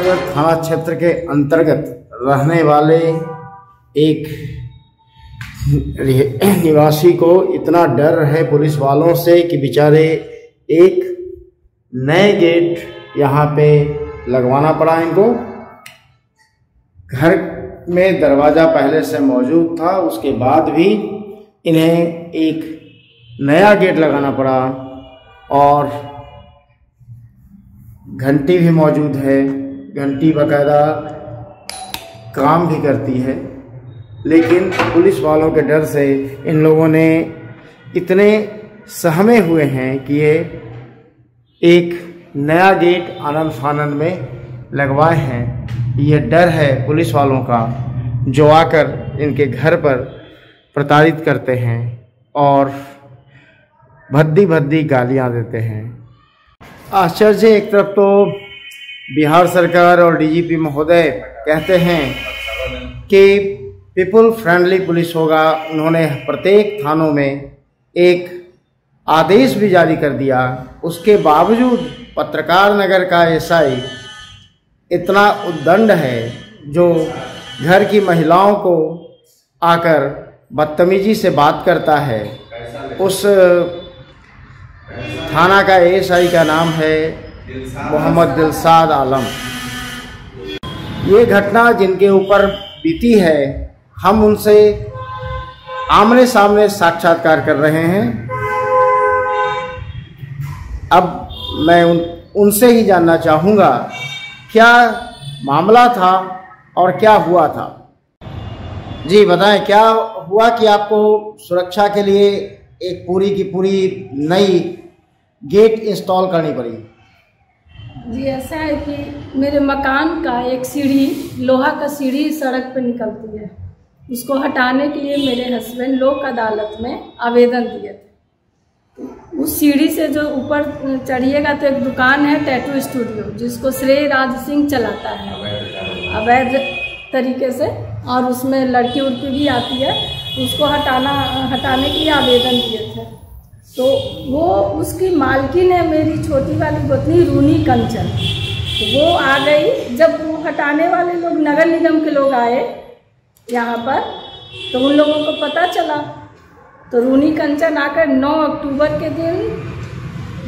नगर थाना क्षेत्र के अंतर्गत रहने वाले एक निवासी को इतना डर है पुलिस वालों से कि बेचारे एक नए गेट यहाँ पे लगवाना पड़ा इनको। घर में दरवाज़ा पहले से मौजूद था, उसके बाद भी इन्हें एक नया गेट लगाना पड़ा और घंटी भी मौजूद है। घंटी बाकायदा काम भी करती है, लेकिन पुलिस वालों के डर से इन लोगों ने इतने सहमे हुए हैं कि ये एक नया गेट आनन फानन में लगवाए हैं। ये डर है पुलिस वालों का जो आकर इनके घर पर प्रताड़ित करते हैं और भद्दी भद्दी गालियां देते हैं। आश्चर्य, एक तरफ तो बिहार सरकार और डीजीपी महोदय कहते हैं कि पीपल फ्रेंडली पुलिस होगा। उन्होंने प्रत्येक थानों में एक आदेश भी जारी कर दिया। उसके बावजूद पत्रकार नगर का एसआई इतना उद्दंड है जो घर की महिलाओं को आकर बदतमीजी से बात करता है। उस थाना का एसआई का नाम है मोहम्मद दिलसाद आलम। ये घटना जिनके ऊपर बीती है, हम उनसे आमने सामने साक्षात्कार कर रहे हैं। अब मैं उनसे ही जानना चाहूँगा क्या मामला था और क्या हुआ था। जी बताएं, क्या हुआ कि आपको सुरक्षा के लिए एक पूरी की पूरी नई गेट इंस्टॉल करनी पड़ी? जी ऐसा है कि मेरे मकान का एक सीढ़ी, लोहा का सीढ़ी सड़क पे निकलती है, उसको हटाने के लिए मेरे हस्बैंड लोक अदालत में आवेदन दिए थे। उस सीढ़ी से जो ऊपर चढ़िएगा तो एक दुकान है टैटू स्टूडियो, जिसको श्रेय राज सिंह चलाता है अवैध तरीके से, और उसमें लड़की उड़की भी आती है। उसको हटाने के लिए आवेदन दिए थे। तो वो उसकी मालकिन है मेरी छोटी वाली गोतनी रूनी कंचन। तो वो आ गई। जब वो हटाने वाले लोग नगर निगम के लोग आए यहाँ पर, तो उन लोगों को पता चला। तो रूनी कंचन आकर 9 अक्टूबर के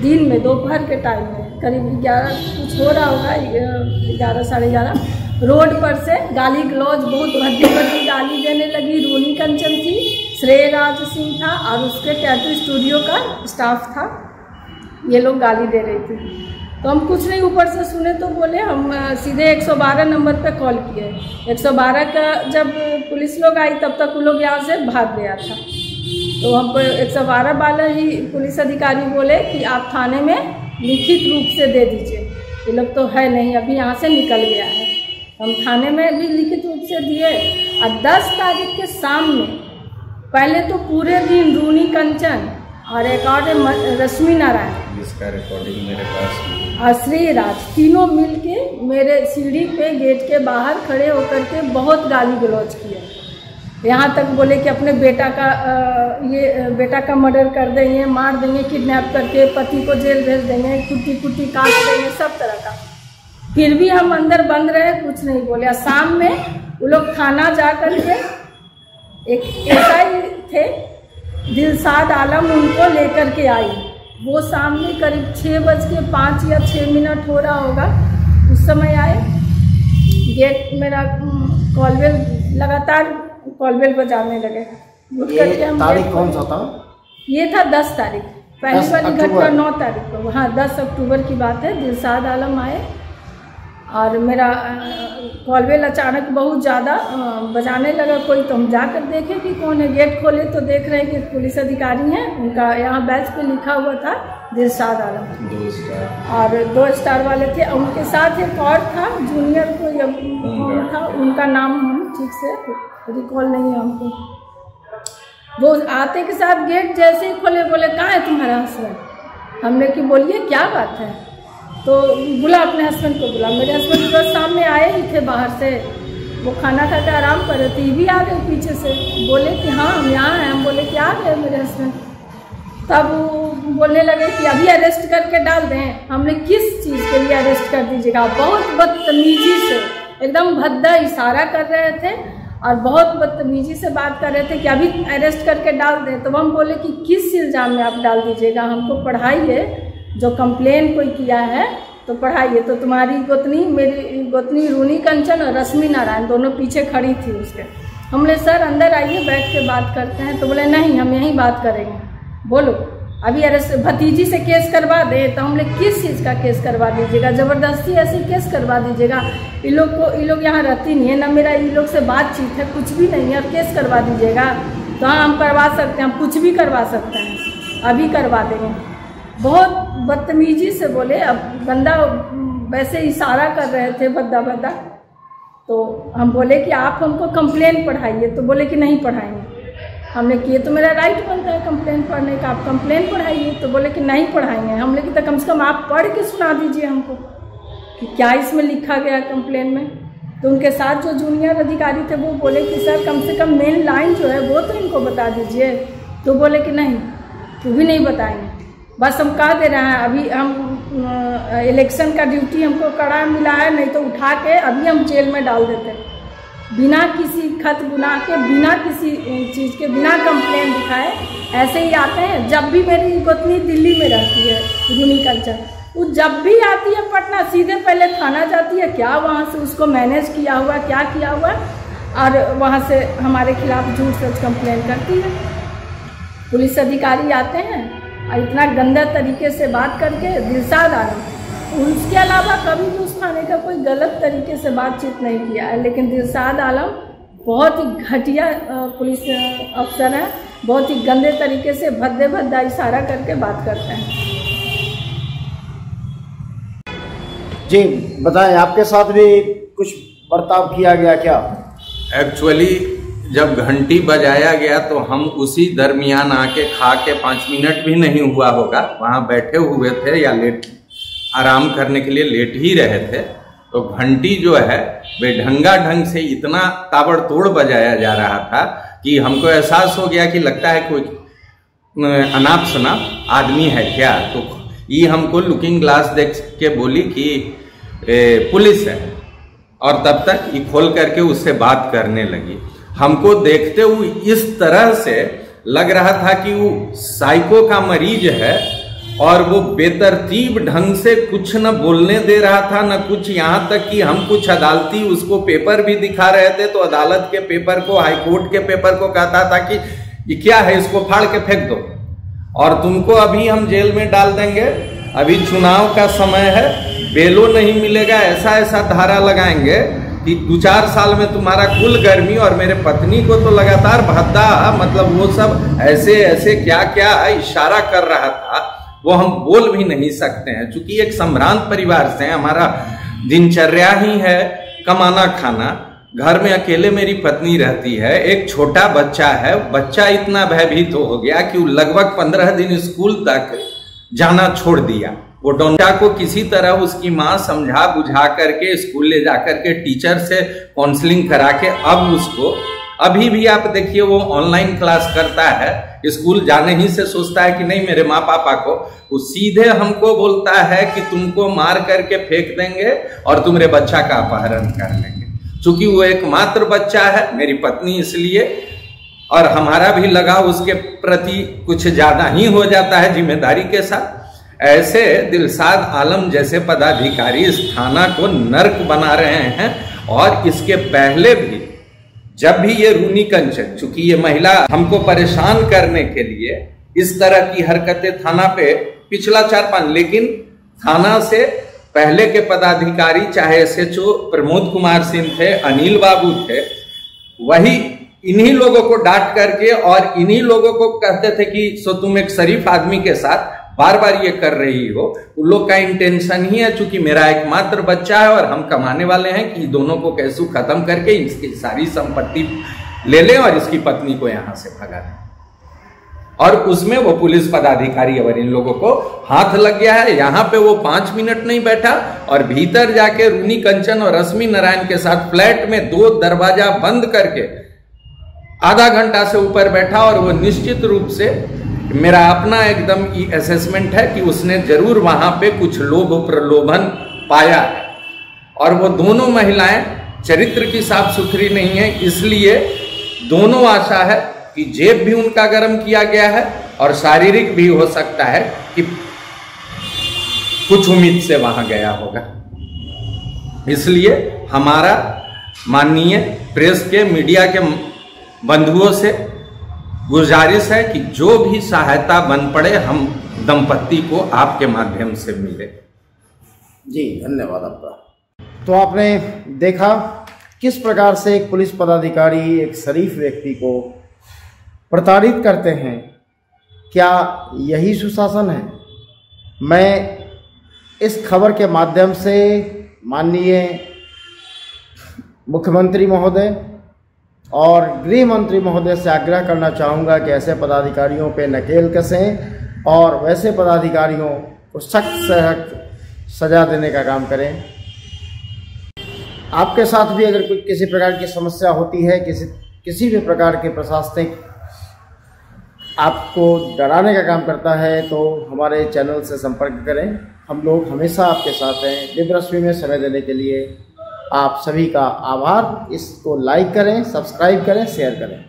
दिन में दोपहर के टाइम में करीब 11 कुछ हो रहा होगा, 11 साढ़े 11, रोड पर से गाली गलौज बहुत भद्दी गाली देने लगी। रूनी कंचन थी, श्रेय राज सिंह था और उसके टैटू स्टूडियो का स्टाफ था। ये लोग गाली दे रहे थे। तो हम कुछ नहीं ऊपर से सुने तो बोले, हम सीधे 112 नंबर पे कॉल किए। 112 का जब पुलिस लोग आई तब तक वो लोग यहाँ से भाग गया था। तो हमको 112 वाले ही पुलिस अधिकारी बोले कि आप थाने में लिखित रूप से दे दीजिए। ये लोग तो है नहीं, अभी यहाँ से निकल गया है। हम थाने में भी लिखित रूप से दिए। और 10 तारीख के शाम में पहले तो पूरे दिन रूनी कंचन और एक और रश्मि नारायण, जिसका रिकॉर्डिंग मेरे पास, और श्री राज, तीनों मिलके मेरे सीढ़ी पे गेट के बाहर खड़े होकर के बहुत गाली गलौज किए। यहाँ तक बोले कि अपने बेटा का मर्डर कर देंगे, मार देंगे, किडनैप करके पति को जेल भेज देंगे, कुट्टी काट देंगे, सब तरह का। फिर भी हम अंदर बंद रहे, कुछ नहीं बोले। शाम में वो लोग थाना जा कर के एक एसआई थे दिलसाद आलम, उनको लेकर के आई। वो सामने करीब 6:05 या 6 मिनट हो रहा होगा, उस समय आए। गेट मेरा कॉलबेल, लगातार कॉलबेल बजाने लगे। तारीख कौन सा था? ये था 10 तारीख। पहली वाली घटना 9 तारीख को, हाँ 10 अक्टूबर की बात है। दिलसाद आलम आए और मेरा कॉलबेल अचानक बहुत ज़्यादा बजाने लगा कोई। तो हम जाकर देखे कि कौन है। गेट खोले तो देख रहे हैं कि पुलिस अधिकारी हैं, उनका यहाँ बैच पे लिखा हुआ था दिलसाद आलम, 2 स्टार, और 2 स्टार वाले थे। उनके साथ एक और था जूनियर, कोई था, उनका नाम हम ठीक से रिकॉल नहीं है हमको। वो आते के साथ गेट जैसे ही खोले बोले, कहाँ है तुम्हारा हस्बैंड? हमने कि बोलिए क्या बात है? तो बुला अपने हस्बैंड को बुला। मेरे हस्बैंड बस सामने आए ही थे बाहर से, वो खाना खा के आराम कर रहे थे। भी आ गए पीछे से, बोले कि हाँ हम यहाँ हैं। हम बोले कि आ गए मेरे हस्बैंड। तब वो बोलने लगे कि अभी अरेस्ट करके डाल दें। हमने किस चीज़ के लिए अरेस्ट कर दीजिएगा। बहुत बदतमीजी से एकदम भद्दा इशारा कर रहे थे और बहुत बदतमीजी से बात कर रहे थे कि अभी अरेस्ट करके डाल दें। तो हम बोले कि किस इल्ज़ाम में आप डाल दीजिएगा, हमको पढ़ाइए, जो कंप्लेन कोई किया है तो पढ़ाइए। तो तुम्हारी गोतनी, मेरी गोतनी रूनी कंचन और रश्मि नारायण दोनों पीछे खड़ी थी उसके। हम बोले सर अंदर आइए, बैठ के बात करते हैं। तो बोले नहीं, हम यहीं बात करेंगे, बोलो अभी अरेस्ट। भतीजी से केस करवा दे। तो हमने किस चीज़ का केस करवा दीजिएगा, ज़बरदस्ती ऐसे केस करवा दीजिएगा। ये लोग यहाँ रहती नहीं है, ना मेरा इन लोग से बातचीत है, कुछ भी नहीं है, और केस करवा दीजिएगा। तो हाँ हम करवा सकते हैं, हम कुछ भी करवा सकते हैं, अभी करवा देंगे। बहुत बदतमीजी से बोले। अब बंदा वैसे इशारा कर रहे थे भद्दा भद्दा। तो हम बोले कि आप हमको कंप्लेन पढ़ाइए। तो बोले कि नहीं पढ़ाएंगे। हमने किए तो मेरा राइट बनता है कंप्लेन पढ़ने का, आप कंप्लेन पढ़ाइए। तो बोले कि नहीं पढ़ाएंगे। हमने कि तो कम से कम आप पढ़ के सुना दीजिए हमको कि क्या इसमें लिखा गया कंप्लेन में। तो उनके साथ जो जूनियर अधिकारी थे वो बोले कि सर कम से कम मेन लाइन जो है वो तो इनको बता दीजिए। तो बोले कि नहीं, वो भी नहीं बताएंगे, बस हम कह दे रहे हैं अभी हम इलेक्शन का ड्यूटी हमको कड़ा मिला है, नहीं तो उठा के अभी हम जेल में डाल देते, बिना किसी खत गुनाह के, बिना किसी चीज़ के, बिना कंप्लेन दिखाए ऐसे ही आते हैं। जब भी मेरी गोतनी दिल्ली में रहती है रूनी कंचन, वो जब भी आती है पटना सीधे पहले थाना जाती है, क्या वहाँ से उसको मैनेज किया हुआ, क्या किया हुआ, और वहाँ से हमारे खिलाफ झूठ सच कंप्लेन करती है। पुलिस अधिकारी आते हैं और इतना गंदा तरीके से बात करके, दिलशाद आलम, उसके अलावा कभी भी उस थाने का कोई गलत तरीके से बातचीत नहीं किया है। लेकिन दिलशाद आलम बहुत ही घटिया पुलिस अफसर है, बहुत ही गंदे तरीके से भद्दा इशारा करके बात करते हैं। जी बताएं, आपके साथ भी कुछ बर्ताव किया गया क्या? एक्चुअली जब घंटी बजाया गया तो हम उसी दरमियान आके खा के 5 मिनट भी नहीं हुआ होगा, वहाँ बैठे हुए थे या लेट आराम करने के लिए लेट ही रहे थे। तो घंटी जो है बेढंगा ढंग से इतना ताबड़तोड़ बजाया जा रहा था कि हमको एहसास हो गया कि लगता है कोई अनाप शनाप आदमी है क्या। तो ये हमको लुकिंग ग्लास देख के बोली कि पुलिस है, और तब तक ये खोल करके उससे बात करने लगी। हमको देखते हुए इस तरह से लग रहा था कि वो साइको का मरीज है, और वो बेतरतीब ढंग से कुछ न बोलने दे रहा था न कुछ। यहाँ तक कि हम कुछ अदालती उसको पेपर भी दिखा रहे थे तो अदालत के पेपर को, हाईकोर्ट के पेपर को कहता था कि ये क्या है, इसको फाड़ के फेंक दो और तुमको अभी हम जेल में डाल देंगे, अभी चुनाव का समय है, बेलो नहीं मिलेगा, ऐसा ऐसा धारा लगाएंगे कि 2-4 साल में तुम्हारा कुल गर्मी। और मेरे पत्नी को तो लगातार भद्दा, मतलब वो सब ऐसे ऐसे क्या क्या इशारा कर रहा था, वो हम बोल भी नहीं सकते हैं। चूंकि एक संभ्रांत परिवार से, हमारा दिनचर्या ही है कमाना खाना, घर में अकेले मेरी पत्नी रहती है, एक छोटा बच्चा है। बच्चा इतना भयभीत हो गया कि वो लगभग 15 दिन स्कूल तक जाना छोड़ दिया। वो डोंटा को किसी तरह उसकी माँ समझा बुझा करके स्कूल ले जाकर के टीचर से काउंसलिंग करा के अब उसको, अभी भी आप देखिए वो ऑनलाइन क्लास करता है, स्कूल जाने ही से सोचता है कि नहीं मेरे माँ पापा को, वो सीधे हमको बोलता है कि तुमको मार करके फेंक देंगे और तुम्हारे बच्चा का अपहरण कर लेंगे। चूंकि वो एकमात्र बच्चा है मेरी पत्नी, इसलिए, और हमारा भी लगाव उसके प्रति कुछ ज्यादा ही हो जाता है जिम्मेदारी के साथ। ऐसे दिलशाद आलम जैसे पदाधिकारी इस थाना को नर्क बना रहे हैं। और इसके पहले भी जब भी ये रूनी कंचन, चूंकि ये महिला हमको परेशान करने के लिए इस तरह की हरकतें थाना पे पिछला 4-5, लेकिन थाना से पहले के पदाधिकारी चाहे SHO प्रमोद कुमार सिंह थे, अनिल बाबू थे, वही इन्हीं लोगों को डांट करके और इन्हीं लोगों को कहते थे कि सो तुम एक शरीफ आदमी के साथ बार बार ये कर रही हो। उन लोग का इंटेंशन ही है, चूंकि मेरा एकमात्र बच्चा है और हम कमाने वाले हैं, कि दोनों को कैसे खत्म करके इसकी सारी संपत्ति ले लें और इसकी पत्नी को यहां से भगा दें। और उसमें वो पुलिस पदाधिकारी और इन लोगों को हाथ लग गया है। यहाँ पे वो 5 मिनट नहीं बैठा और भीतर जाके रूनी कंचन और रश्मि नारायण के साथ फ्लैट में 2 दरवाजा बंद करके आधा घंटा से ऊपर बैठा, और वो निश्चित रूप से मेरा अपना एकदम असेसमेंट है कि उसने जरूर वहां पे कुछ लोभ प्रलोभन पाया है। और वो दोनों महिलाएं चरित्र की साफ सुथरी नहीं है, इसलिए दोनों आशा है कि जेब भी उनका गर्म किया गया है और शारीरिक भी हो सकता है कि कुछ उम्मीद से वहां गया होगा। इसलिए हमारा माननीय प्रेस के मीडिया के बंधुओं से गुजारिश है कि जो भी सहायता बन पड़े हम दंपत्ति को आपके माध्यम से मिले। जी धन्यवाद आपका। तो आपने देखा किस प्रकार से एक पुलिस पदाधिकारी एक शरीफ व्यक्ति को प्रताड़ित करते हैं। क्या यही सुशासन है? मैं इस खबर के माध्यम से माननीय मुख्यमंत्री महोदय और गृह मंत्री महोदय से आग्रह करना चाहूँगा कि ऐसे पदाधिकारियों पे नकेल कसें और वैसे पदाधिकारियों को सख्त से सख्त सजा देने का काम करें। आपके साथ भी अगर कोई किसी प्रकार की समस्या होती है, किसी भी प्रकार के प्रशासनिक आपको डराने का काम करता है, तो हमारे चैनल से संपर्क करें। हम लोग हमेशा आपके साथ हैं। दिव्यरश्मि में समय देने के लिए आप सभी का आभार। इसको लाइक करें, सब्सक्राइब करें, शेयर करें।